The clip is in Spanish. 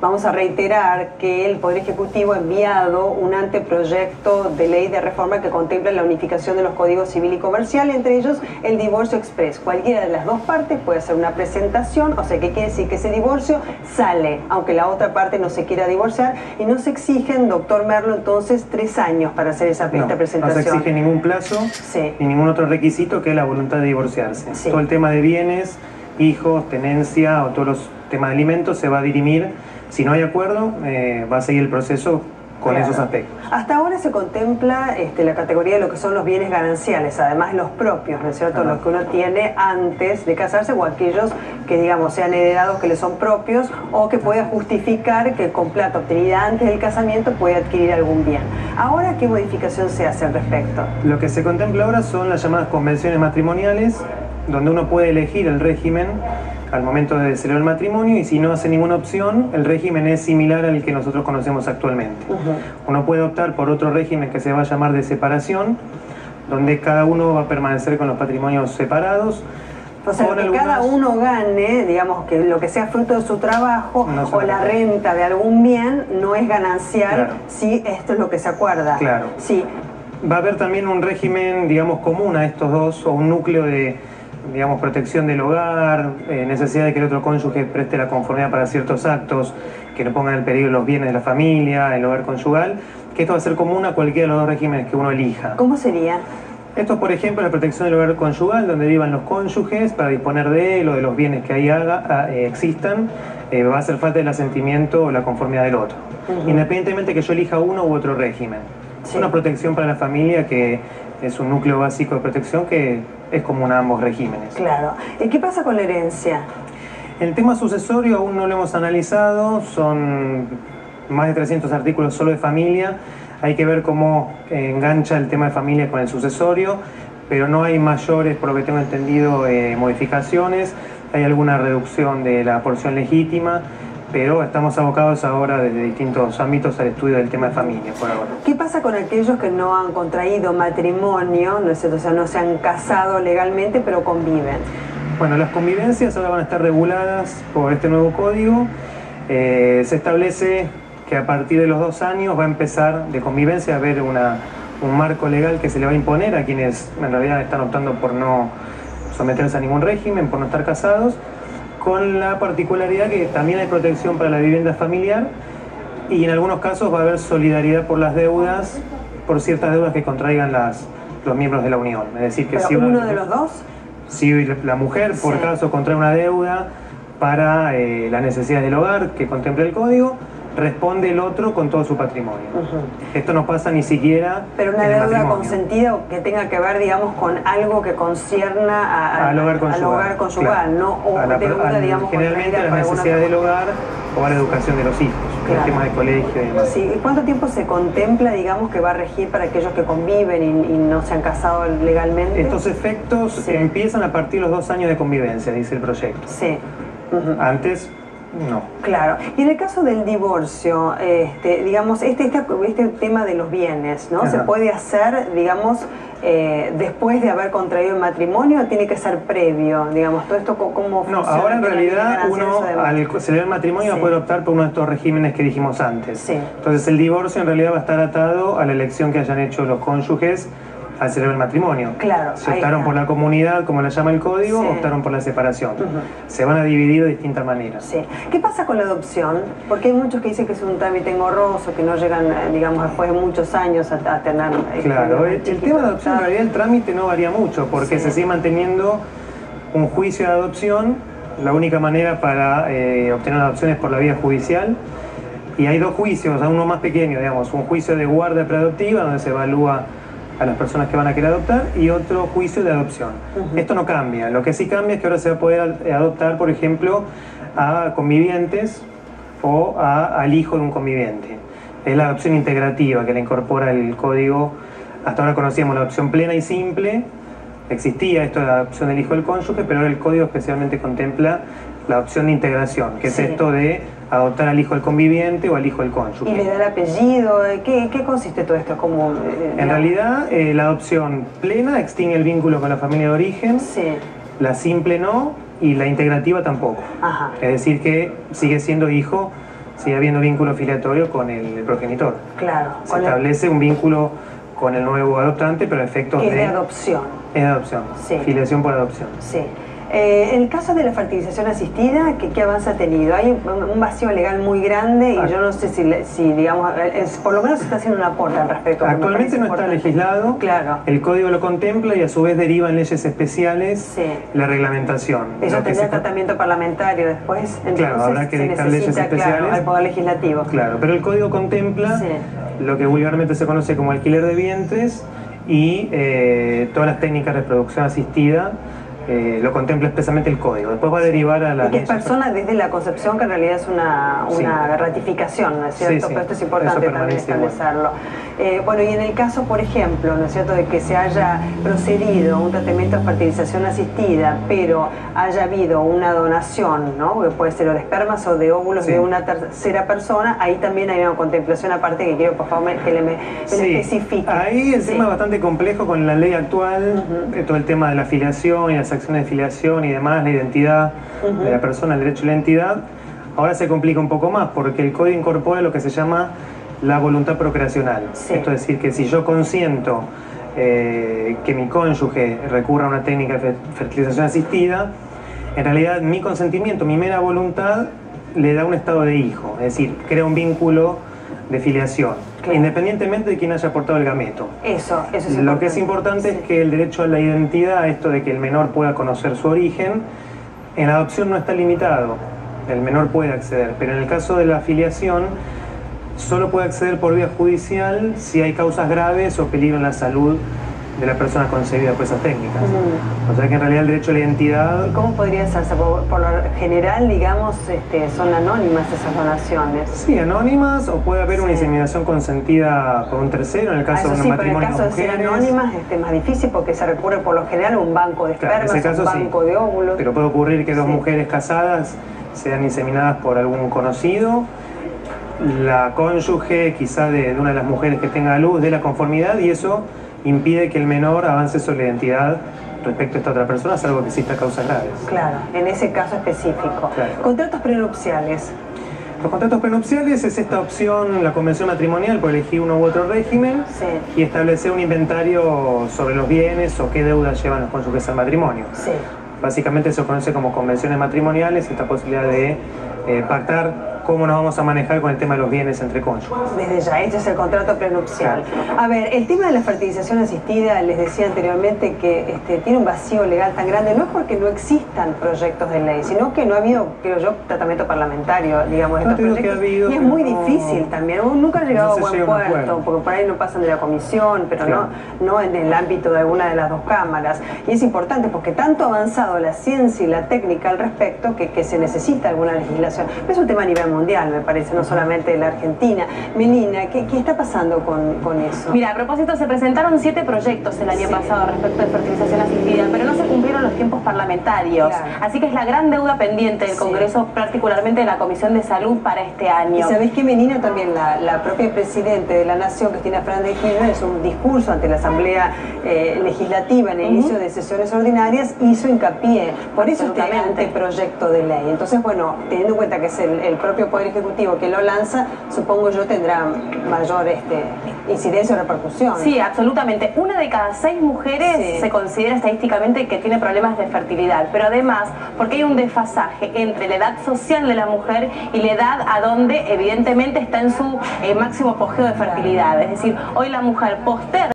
vamos a reiterar que el Poder Ejecutivo ha enviado un anteproyecto de ley de reforma que contempla la unificación de los códigos civil y comercial, entre ellos el divorcio express. Cualquiera de las dos partes puede hacer una presentación, o sea, ¿qué quiere decir? Que ese divorcio sale, aunque la otra parte no se quiera divorciar, y no se exigen, doctor Merlo, entonces 3 años para hacer esta presentación. No se exige ningún plazo ni ningún otro requisito que la voluntad de divorciarse. Todo el tema de bienes, hijos, tenencia o todos los temas de alimentos se va a dirimir. Si no hay acuerdo, va a seguir el proceso con esos aspectos. Hasta ahora se contempla la categoría de lo que son los bienes gananciales, además los propios, ¿no es cierto? Los que uno tiene antes de casarse o aquellos que, digamos, sean heredados, que le son propios, o que pueda justificar que con plata obtenida antes del casamiento puede adquirir algún bien. Ahora, ¿qué modificación se hace al respecto? Lo que se contempla ahora son las llamadas convenciones matrimoniales, donde uno puede elegir el régimen al momento de celebrar el matrimonio, y si no hace ninguna opción, el régimen es similar al que nosotros conocemos actualmente. Uno puede optar por otro régimen que se va a llamar de separación, donde cada uno va a permanecer con los patrimonios separados. O sea, que cada uno gane, digamos, que lo que sea fruto de su trabajo o la renta de algún bien no es ganancial, si esto es lo que se acuerda. Claro. Sí. Va a haber también un régimen, digamos, común a estos dos, o un núcleo de, digamos, protección del hogar, necesidad de que el otro cónyuge preste la conformidad para ciertos actos que no pongan en peligro los bienes de la familia, el hogar conyugal, que esto va a ser común a cualquiera de los dos regímenes que uno elija. ¿Cómo sería? Esto, por ejemplo, la protección del hogar conyugal, donde vivan los cónyuges para disponer de él o de los bienes que ahí existan, va a hacer falta el asentimiento o la conformidad del otro, independientemente que yo elija uno u otro régimen. Es una protección para la familia que es un núcleo básico de protección que es común a ambos regímenes. Claro. ¿Y qué pasa con la herencia? El tema sucesorio aún no lo hemos analizado, son más de 300 artículos solo de familia. Hay que ver cómo engancha el tema de familia con el sucesorio, pero no hay mayores, por lo que tengo entendido, modificaciones. Hay alguna reducción de la porción legítima, pero estamos abocados ahora desde distintos ámbitos al estudio del tema de familia por ahora. ¿Qué pasa con aquellos que no han contraído matrimonio, no es cierto? O sea, no se han casado legalmente, pero conviven? Bueno, las convivencias ahora van a estar reguladas por este nuevo código. Se establece que a partir de los 2 años va a empezar de convivencia a haber un marco legal que se le va a imponer a quienes en realidad están optando por no someterse a ningún régimen, por no estar casados, con la particularidad que también hay protección para la vivienda familiar, y en algunos casos va a haber solidaridad por las deudas, por ciertas deudas que contraigan los miembros de la unión. Es decir, que ¿pero si uno de los dos? Si la mujer, por caso, contrae una deuda para las necesidades del hogar que contempla el código, responde el otro con todo su patrimonio. Esto no pasa ni siquiera. Pero una deuda consentida que tenga que ver, digamos, con algo que concierna al hogar conyugal, claro. ¿No? O deuda, digamos, generalmente a las necesidades del hogar o a la educación de los hijos, el tema de colegio y demás. Sí. ¿Y cuánto tiempo se contempla, digamos, que va a regir para aquellos que conviven y no se han casado legalmente? Estos efectos empiezan a partir de los 2 años de convivencia, dice el proyecto. Sí. Antes, no. Claro. Y en el caso del divorcio, digamos, este tema de los bienes, ¿no? ¿Se puede hacer, digamos, después de haber contraído el matrimonio, o tiene que ser previo? Digamos, todo esto, ¿cómo funciona? No, ahora en realidad uno, al celebrar el matrimonio, va a poder optar por uno de estos regímenes que dijimos antes. Entonces el divorcio en realidad va a estar atado a la elección que hayan hecho los cónyuges al celebrar el matrimonio. Claro. Si optaron por la comunidad, como la llama el código, optaron por la separación. Se van a dividir de distintas maneras. ¿Qué pasa con la adopción? Porque hay muchos que dicen que es un trámite engorroso, que no llegan, digamos, después de muchos años a tener... Claro, el tema de adopción, en realidad el trámite no varía mucho, porque se sigue manteniendo un juicio de adopción. La única manera para obtener la adopción es por la vía judicial. Y hay 2 juicios, uno más pequeño, digamos, un juicio de guardia preadoptiva, donde se evalúa a las personas que van a querer adoptar, y otro juicio de adopción. Esto no cambia. Lo que sí cambia es que ahora se va a poder adoptar, por ejemplo, a convivientes o al hijo de un conviviente. Es la adopción integrativa que la incorpora el código. Hasta ahora conocíamos la adopción plena y simple. Existía esto de la adopción del hijo del cónyuge, pero ahora el código especialmente contempla la opción de integración, que es esto de adoptar al hijo del conviviente o al hijo del cónyuge. ¿Y le da el apellido? ¿Qué consiste todo esto? ¿Cómo, en realidad, la adopción plena extingue el vínculo con la familia de origen, la simple no, y la integrativa tampoco. Es decir, que sigue siendo hijo sigue habiendo vínculo filiatorio con el progenitor. Claro. Se establece un vínculo con el nuevo adoptante, pero a efectos de adopción. Es de adopción. Sí. Filiación por adopción. Sí. En el caso de la fertilización asistida, ¿qué avance ha tenido? Hay un vacío legal muy grande y yo no sé si digamos, por lo menos se está haciendo un aporte al respecto. Actualmente no está legislado, claro. El código lo contempla y a su vez deriva en leyes especiales la reglamentación. Eso tendrá tratamiento parlamentario después, entonces claro, habrá que dictar leyes especiales. Claro, al Poder Legislativo. Claro, pero el código contempla lo que vulgarmente se conoce como alquiler de vientres y todas las técnicas de reproducción asistida. Lo contempla expresamente el código. Después va a derivar a la... Y que es persona desde la concepción, que en realidad es una ratificación, ¿no es cierto? Pero esto es importante también establecerlo. Bueno, y en el caso, por ejemplo, ¿no es cierto?, de que se haya procedido a un tratamiento de fertilización asistida, pero haya habido una donación, ¿no?, que puede ser o de espermas o de óvulos de una tercera persona, ahí también hay una contemplación aparte que quiero, por favor, que me especifique. Ahí el tema es bastante complejo con la ley actual, todo el tema de la filiación y las acciones de filiación y demás, la identidad de la persona, el derecho a la identidad. Ahora se complica un poco más porque el código incorpora lo que se llama la voluntad procreacional. Esto es decir, que si yo consiento que mi cónyuge recurra a una técnica de fertilización asistida, en realidad mi consentimiento, mi mera voluntad, le da un estado de hijo, es decir, crea un vínculo de filiación, independientemente de quién haya aportado el gameto. Eso es importante. Lo que es importante es que el derecho a la identidad, esto de que el menor pueda conocer su origen, en la adopción no está limitado. El menor puede acceder, pero en el caso de la filiación solo puede acceder por vía judicial si hay causas graves o peligro en la salud de la persona concebida por esas técnicas. O sea que en realidad el derecho a la identidad... ¿Y cómo podría hacerse? Por lo general, digamos, son anónimas esas donaciones. Sí, anónimas, o puede haber una inseminación consentida por un tercero en el caso de un matrimonio de mujeres. En el caso de ser anónimas es más difícil porque se recurre por lo general a un banco de espermas, un banco de óvulos. Pero puede ocurrir que dos mujeres casadas sean inseminadas por algún conocido, la cónyuge quizá de una de las mujeres que tenga a luz dé la conformidad y eso impide que el menor avance sobre la identidad respecto a esta otra persona, salvo que exista causas graves. Claro, en ese caso específico. Claro. Contratos prenupciales. Los contratos prenupciales es esta opción, la convención matrimonial, por elegir uno u otro régimen y establecer un inventario sobre los bienes o qué deudas llevan los cónyuges al matrimonio. Básicamente se conoce como convenciones matrimoniales, esta posibilidad de pactar cómo nos vamos a manejar con el tema de los bienes entre cónyuges. Desde ya, este es el contrato prenupcial. A ver, el tema de la fertilización asistida, les decía anteriormente que tiene un vacío legal tan grande, no es porque no existan proyectos de ley, sino que no ha habido, creo yo, tratamiento parlamentario, digamos, de estos proyectos. Y es muy difícil también, nunca ha llegado a buen puerto, porque por ahí no pasan de la comisión, pero no en el ámbito de alguna de las dos cámaras. Y es importante porque tanto ha avanzado la ciencia y la técnica al respecto que se necesita alguna legislación. Pero es un tema a nivel mundial, me parece, no solamente de la Argentina. Melina, ¿qué está pasando con eso? Mira, a propósito, se presentaron 7 proyectos el año pasado respecto de fertilización asistida, pero no se cumplieron los tiempos parlamentarios. Así que es la gran deuda pendiente del Congreso, particularmente de la Comisión de Salud para este año. Y sabés que Melina también, la propia Presidente de la Nación, Cristina Fernández de Kirchner, en un discurso ante la Asamblea Legislativa en el inicio de sesiones ordinarias, hizo hincapié por eso este anteproyecto de ley. Entonces, bueno, teniendo en cuenta que es el propio Poder Ejecutivo que lo lanza, supongo yo tendrá mayor incidencia o repercusión. Sí, absolutamente. 1 de cada 6 mujeres se considera estadísticamente que tiene problemas de fertilidad, pero además porque hay un desfasaje entre la edad social de la mujer y la edad a donde evidentemente está en su máximo apogeo de fertilidad. Es decir, hoy la mujer posterga